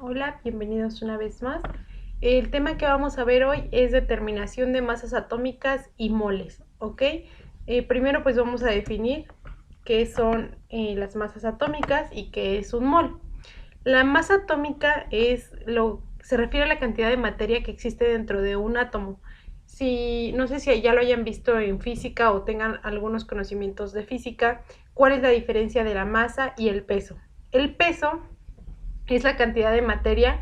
Hola, bienvenidos una vez más. El tema que vamos a ver hoy es determinación de masas atómicas y moles, ¿ok? Primero pues vamos a definir qué son las masas atómicas y qué es un mol. La masa atómica se refiere a la cantidad de materia que existe dentro de un átomo. No sé si ya lo hayan visto en física o tengan algunos conocimientos de física, ¿cuál es la diferencia de la masa y el peso? El peso es la cantidad de materia,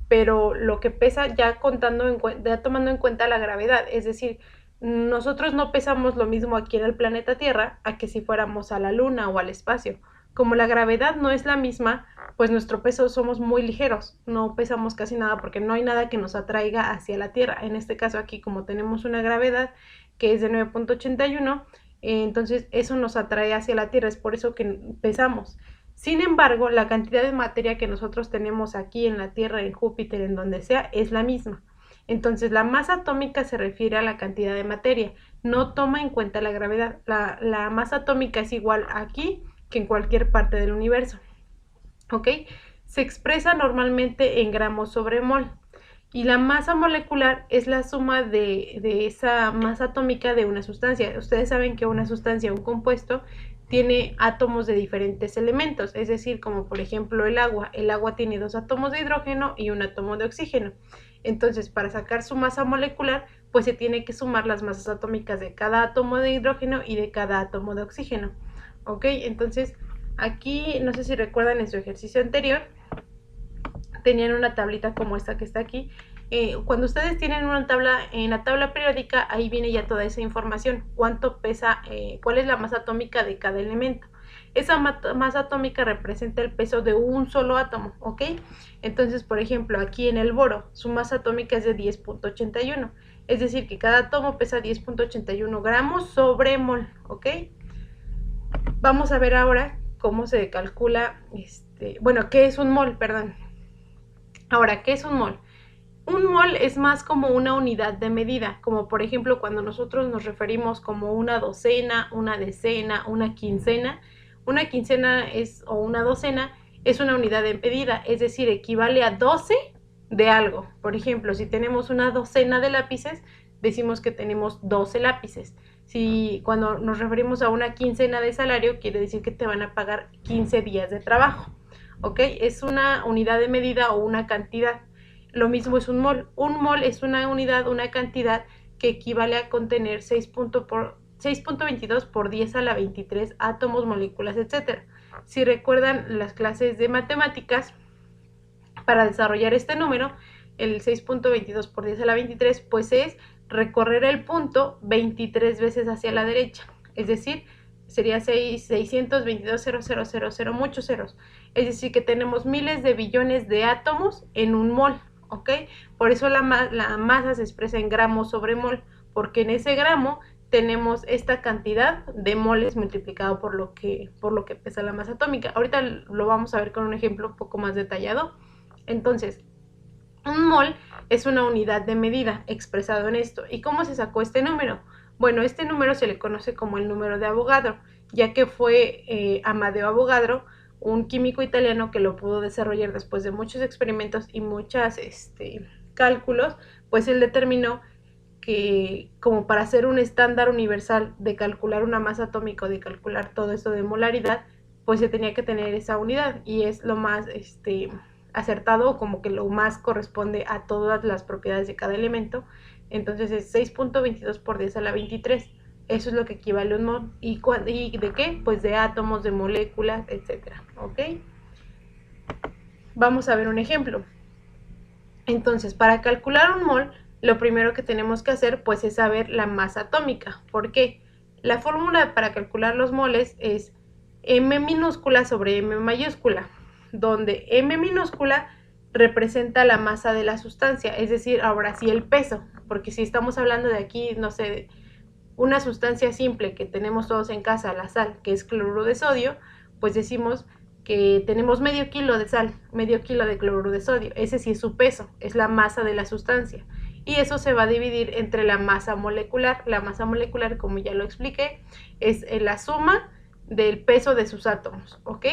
pero lo que pesa ya tomando en cuenta la gravedad, es decir, nosotros no pesamos lo mismo aquí en el planeta Tierra a que si fuéramos a la Luna o al espacio. Como la gravedad no es la misma, pues nuestro peso somos muy ligeros, no pesamos casi nada porque no hay nada que nos atraiga hacia la Tierra. En este caso aquí, como tenemos una gravedad que es de 9.81, entonces eso nos atrae hacia la Tierra, es por eso que pesamos. Sin embargo, la cantidad de materia que nosotros tenemos aquí en la Tierra, en Júpiter, en donde sea, es la misma. Entonces, la masa atómica se refiere a la cantidad de materia, no toma en cuenta la gravedad. La masa atómica es igual aquí que en cualquier parte del universo. ¿Ok? Se expresa normalmente en gramos sobre mol. Y la masa molecular es la suma de esa masa atómica de una sustancia. Ustedes saben que una sustancia, un compuesto, tiene átomos de diferentes elementos, es decir, como por ejemplo el agua. El agua tiene 2 átomos de hidrógeno y un átomo de oxígeno. Entonces, para sacar su masa molecular, pues se tiene que sumar las masas atómicas de cada átomo de hidrógeno y de cada átomo de oxígeno. ¿Ok? Entonces, aquí, no sé si recuerdan en su ejercicio anterior, tenían una tablita como esta que está aquí. Cuando ustedes tienen una tabla, en la tabla periódica, ahí viene ya toda esa información, cuánto pesa, cuál es la masa atómica de cada elemento. Esa masa atómica representa el peso de un solo átomo, ¿ok? Entonces, por ejemplo, aquí en el boro, su masa atómica es de 10.81, es decir, que cada átomo pesa 10.81 gramos sobre mol, ¿ok? Vamos a ver ahora cómo se calcula, bueno, qué es un mol, perdón. Ahora, ¿qué es un mol? Un mol es más como una unidad de medida, como por ejemplo cuando nosotros nos referimos como una docena, una decena, una quincena. Una quincena o una docena es una unidad de medida, es decir, equivale a 12 de algo. Por ejemplo, si tenemos una docena de lápices, decimos que tenemos 12 lápices. Si cuando nos referimos a una quincena de salario, quiere decir que te van a pagar 15 días de trabajo. ¿Ok? Es una unidad de medida o una cantidad. Lo mismo es un mol. Un mol es una unidad, una cantidad que equivale a contener 6.22 por 10 a la 23 átomos, moléculas, etc. Si recuerdan las clases de matemáticas, para desarrollar este número, el 6.22 por 10 a la 23, pues es recorrer el punto 23 veces hacia la derecha. Es decir, sería 622.000, muchos ceros. Es decir, que tenemos miles de billones de átomos en un mol, ¿ok? Por eso la masa se expresa en gramos sobre mol, porque en ese gramo tenemos esta cantidad de moles multiplicado por lo que pesa la masa atómica. Ahorita lo vamos a ver con un ejemplo un poco más detallado. Entonces, un mol es una unidad de medida expresado en esto. ¿Y cómo se sacó este número? Bueno, este número se le conoce como el número de Avogadro, ya que fue Amadeo Avogadro, un químico italiano que lo pudo desarrollar después de muchos experimentos y muchos cálculos, pues él determinó que como para hacer un estándar universal de calcular una masa atómica o de calcular todo esto de molaridad, pues se tenía que tener esa unidad y es lo más acertado o como que lo más corresponde a todas las propiedades de cada elemento. Entonces es 6.22 por 10 a la 23. Eso es lo que equivale a un mol. ¿Y de qué? Pues de átomos, de moléculas, etcétera. ¿Ok? Vamos a ver un ejemplo. Entonces, para calcular un mol, lo primero que tenemos que hacer pues es saber la masa atómica. ¿Por qué? La fórmula para calcular los moles es m minúscula sobre m mayúscula, donde m minúscula representa la masa de la sustancia, es decir, ahora sí el peso, porque si estamos hablando de aquí, no sé, una sustancia simple que tenemos todos en casa, la sal, que es cloruro de sodio, pues decimos que tenemos medio kilo de sal, medio kilo de cloruro de sodio. Ese sí es su peso, es la masa de la sustancia. Y eso se va a dividir entre la masa molecular. La masa molecular, como ya lo expliqué, es la suma del peso de sus átomos, ¿ok?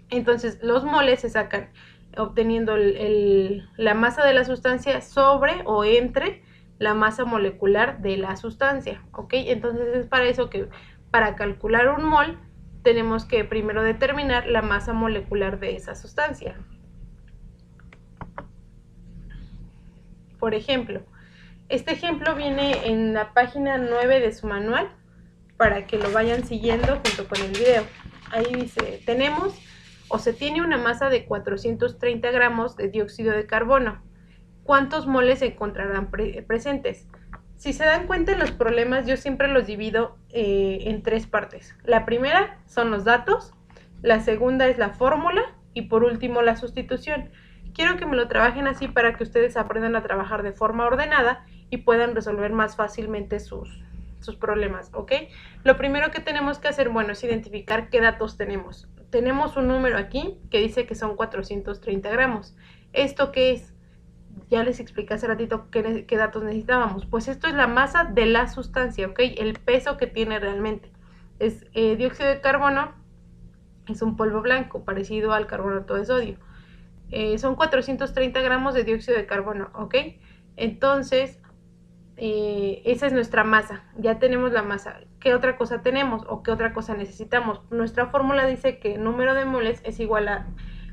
Entonces los moles se sacan obteniendo la masa de la sustancia sobre o entre la masa molecular de la sustancia, ¿ok? Entonces es para eso que para calcular un mol tenemos que primero determinar la masa molecular de esa sustancia. Por ejemplo, este ejemplo viene en la página 9 de su manual para que lo vayan siguiendo junto con el video. Ahí dice, tenemos o se tiene una masa de 430 gramos de dióxido de carbono. ¿Cuántos moles se encontrarán presentes? Si se dan cuenta en los problemas, yo siempre los divido en tres partes. La primera son los datos, la segunda es la fórmula y por último la sustitución. Quiero que me lo trabajen así para que ustedes aprendan a trabajar de forma ordenada y puedan resolver más fácilmente sus problemas, ¿ok? Lo primero que tenemos que hacer, bueno, es identificar qué datos tenemos. Tenemos un número aquí que dice que son 430 gramos. ¿Esto qué es? Ya les expliqué hace ratito qué datos necesitábamos. Pues esto es la masa de la sustancia, ¿ok? El peso que tiene realmente. Es dióxido de carbono, es un polvo blanco parecido al carbonato de sodio. Son 430 gramos de dióxido de carbono, ¿ok? Entonces, esa es nuestra masa. Ya tenemos la masa. ¿Qué otra cosa tenemos o qué otra cosa necesitamos? Nuestra fórmula dice que el número de moles es igual a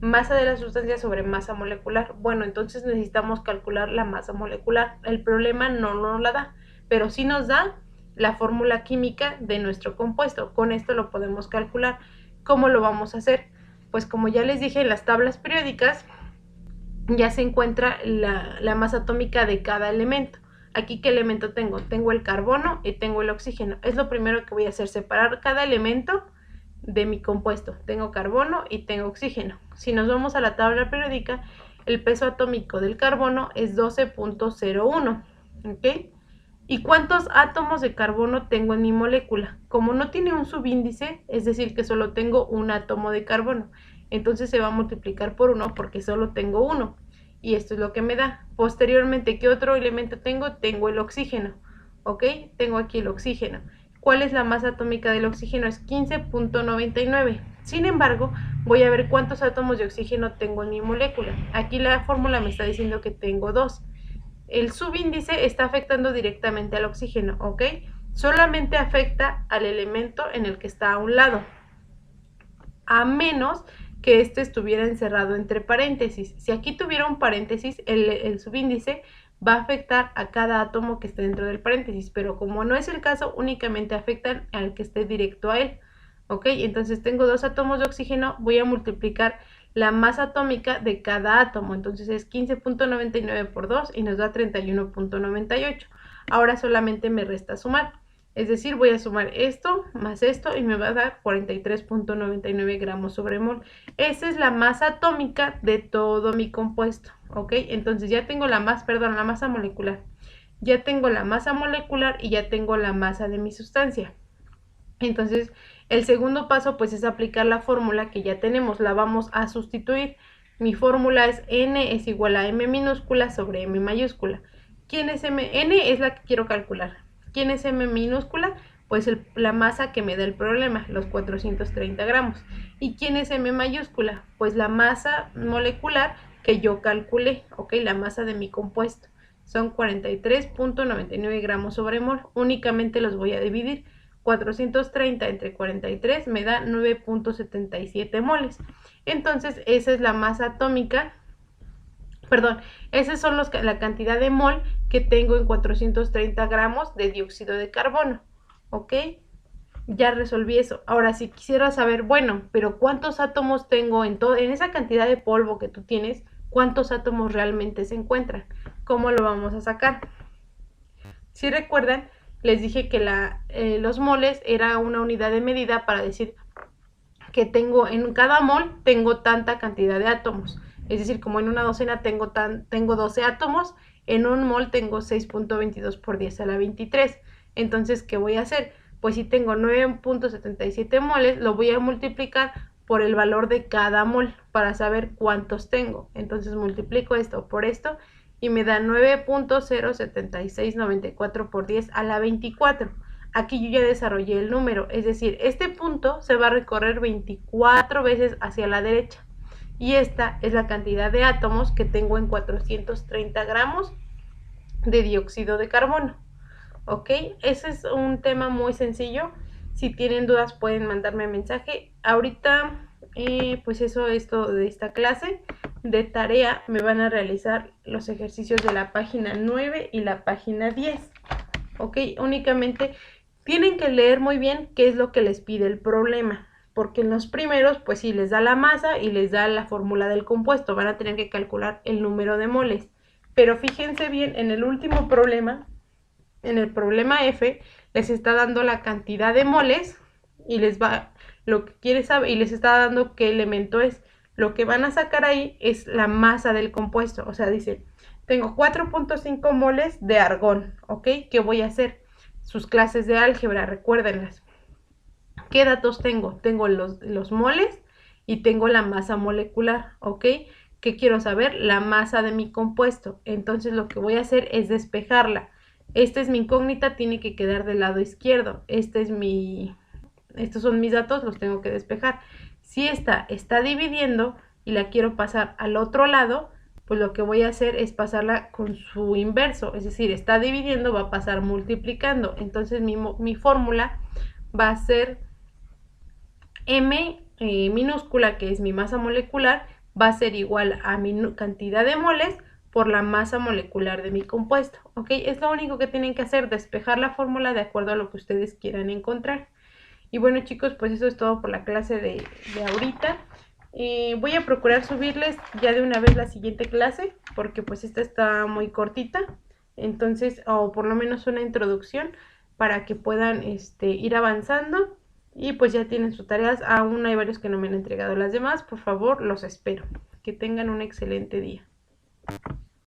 masa de la sustancia sobre masa molecular. Bueno, entonces necesitamos calcular la masa molecular. El problema no nos la da, pero sí nos da la fórmula química de nuestro compuesto. Con esto lo podemos calcular. ¿Cómo lo vamos a hacer? Pues como ya les dije, en las tablas periódicas ya se encuentra la masa atómica de cada elemento. Aquí, ¿qué elemento tengo? Tengo el carbono y tengo el oxígeno. Es lo primero que voy a hacer, separar cada elemento de mi compuesto. Tengo carbono y tengo oxígeno. Si nos vamos a la tabla periódica, el peso atómico del carbono es 12.01, ¿ok? ¿Y cuántos átomos de carbono tengo en mi molécula? Como no tiene un subíndice, es decir, que solo tengo un átomo de carbono, entonces se va a multiplicar por 1 porque solo tengo uno. Y esto es lo que me da. Posteriormente, ¿qué otro elemento tengo? Tengo el oxígeno, ¿ok? Tengo aquí el oxígeno. ¿Cuál es la masa atómica del oxígeno? Es 15.99. Sin embargo, voy a ver cuántos átomos de oxígeno tengo en mi molécula. Aquí la fórmula me está diciendo que tengo 2. El subíndice está afectando directamente al oxígeno, ¿ok? Solamente afecta al elemento en el que está a un lado, a menos que este estuviera encerrado entre paréntesis. Si aquí tuviera un paréntesis, el subíndice va a afectar a cada átomo que esté dentro del paréntesis, pero como no es el caso, únicamente afectan al que esté directo a él, ¿ok? Entonces tengo 2 átomos de oxígeno, voy a multiplicar la masa atómica de cada átomo, entonces es 15.99 por 2 y nos da 31.98. Ahora solamente me resta sumar, es decir, voy a sumar esto más esto y me va a dar 43.99 gramos sobre mol. Esa es la masa atómica de todo mi compuesto, ¿ok? Entonces ya tengo la masa molecular. Ya tengo la masa molecular y ya tengo la masa de mi sustancia. Entonces, el segundo paso pues es aplicar la fórmula que ya tenemos, la vamos a sustituir. Mi fórmula es N es igual a M minúscula sobre M mayúscula. ¿Quién es M? N es la que quiero calcular. ¿Quién es M minúscula? Pues la masa que me da el problema, los 430 gramos. ¿Y quién es M mayúscula? Pues la masa molecular que yo calculé, ¿ok? La masa de mi compuesto. Son 43.99 gramos sobre mol. Únicamente los voy a dividir. 430 entre 43 me da 9.77 moles. Entonces esa es la masa atómica, perdón, esas son la cantidad de mol que tengo en 430 gramos de dióxido de carbono, ¿ok? Ya resolví eso. Ahora si quisiera saber, bueno, pero ¿cuántos átomos tengo en esa cantidad de polvo que tú tienes? ¿Cuántos átomos realmente se encuentran? ¿Cómo lo vamos a sacar? Si recuerdan, les dije que los moles era una unidad de medida para decir que en cada mol tengo tanta cantidad de átomos. Es decir, como en una docena tengo 12 átomos, en un mol tengo 6.22 por 10 a la 23. Entonces, ¿qué voy a hacer? Pues si tengo 9.77 moles, lo voy a multiplicar por el valor de cada mol para saber cuántos tengo. Entonces multiplico esto por esto y me da 9.07694 por 10 a la 24. Aquí yo ya desarrollé el número, es decir, este punto se va a recorrer 24 veces hacia la derecha. y esta es la cantidad de átomos que tengo en 430 gramos de dióxido de carbono. ¿Ok? Ese es un tema muy sencillo. Si tienen dudas pueden mandarme mensaje. Ahorita, pues eso es todo de esta clase. De tarea me van a realizar los ejercicios de la página 9 y la página 10. ¿Ok? Únicamente tienen que leer muy bien qué es lo que les pide el problema. Porque en los primeros, pues sí, les da la masa y les da la fórmula del compuesto. Van a tener que calcular el número de moles. Pero fíjense bien, en el último problema, en el problema F, les está dando la cantidad de moles y les va lo que quiere saber y les está dando qué elemento es. Lo que van a sacar ahí es la masa del compuesto. O sea, dice, tengo 4.5 moles de argón, ¿ok? ¿Qué voy a hacer? Sus clases de álgebra, recuérdenlas. ¿Qué datos tengo? Tengo los moles y tengo la masa molecular, ¿ok? ¿Qué quiero saber? La masa de mi compuesto. Entonces lo que voy a hacer es despejarla. Esta es mi incógnita, tiene que quedar del lado izquierdo. Estos son mis datos, los tengo que despejar. Si esta está dividiendo y la quiero pasar al otro lado, pues lo que voy a hacer es pasarla con su inverso. Es decir, está dividiendo, va a pasar multiplicando. Entonces mi fórmula va a ser M minúscula, que es mi masa molecular, va a ser igual a mi cantidad de moles por la masa molecular de mi compuesto, ¿ok? Es lo único que tienen que hacer, despejar la fórmula de acuerdo a lo que ustedes quieran encontrar. Y bueno, chicos, pues eso es todo por la clase de ahorita. Voy a procurar subirles ya de una vez la siguiente clase, porque pues esta está muy cortita, entonces, o por lo menos una introducción para que puedan ir avanzando. Y pues ya tienen sus tareas. Aún hay varios que no me han entregado las demás. Por favor, los espero. Que tengan un excelente día.